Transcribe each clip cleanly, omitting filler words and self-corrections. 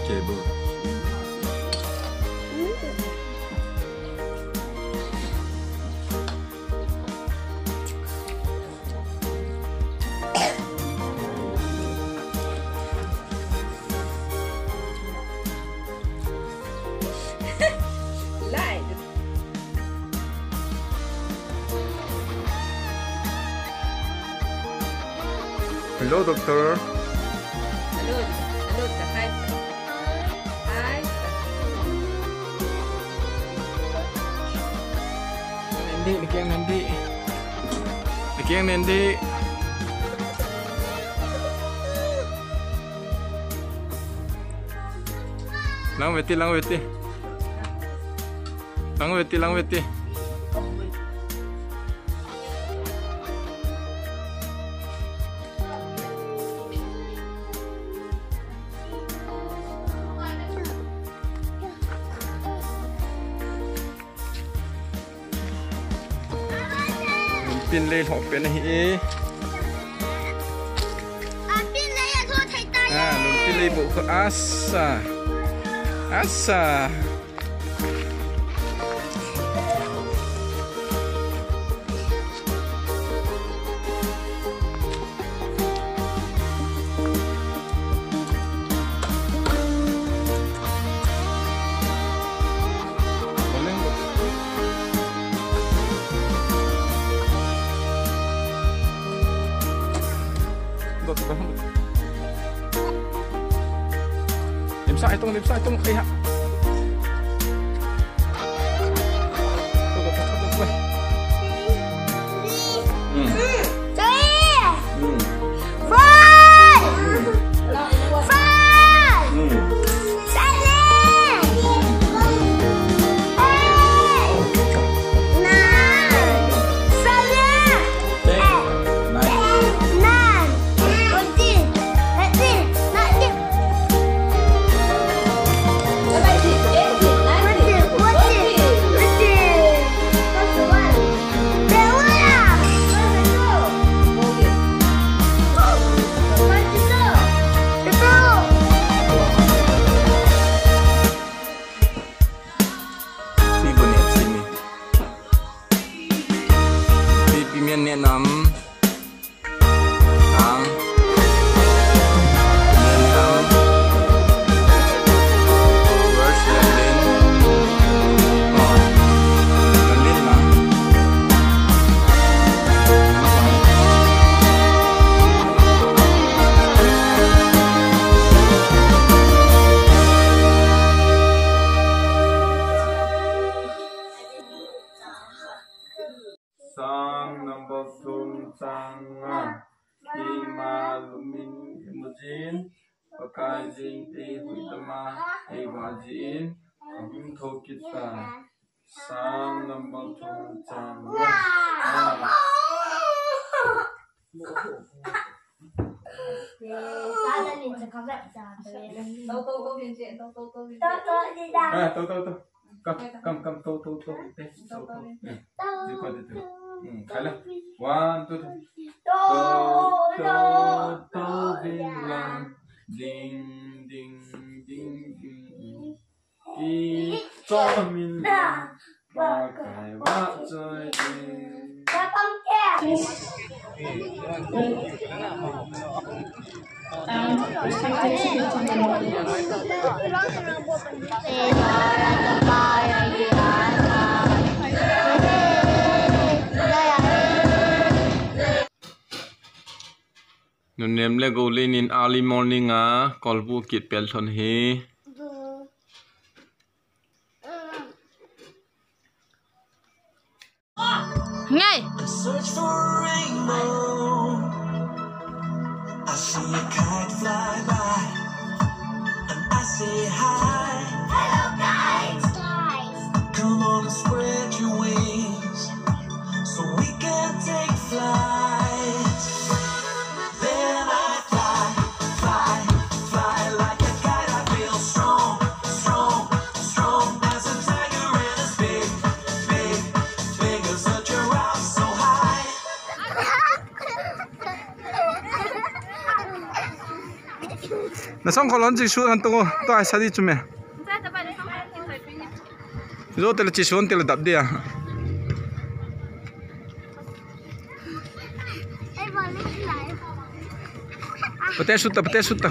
Cable. Hello, doctor. Hello, hi. Hi. Nanti. Lang veti. Pin lên hộp bên này pin này là thôi thầy tay luôn pin lên bộ của asa Điểm sai tung ấy hả? Sang number sunsangan imalumin imujin pakajin hutama evajin thok kita sang number sunsangan One, two, three. Bilang ding ding ding ding. Kita minta pakai baju ini. Nunem le go lên in early morning kolbu kit pel thon he Ngay. Search for a rainbow. I see a kite fly by, and I say hi. Hello, guys. Come on and spread your wings, so we can take flight. Then I fly, fly, fly like a kite. I feel strong, strong, strong as a tiger and as big, big, big as a giraffe so high. 나 성과 런지 슈한 동어 또 아사디 좀해. 로텔 지수원 텔 답디야. Pete suta, pete suta.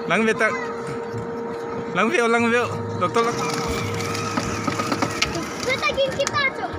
Lang veta. Lang veo, doktor lang. Kita kita tuh.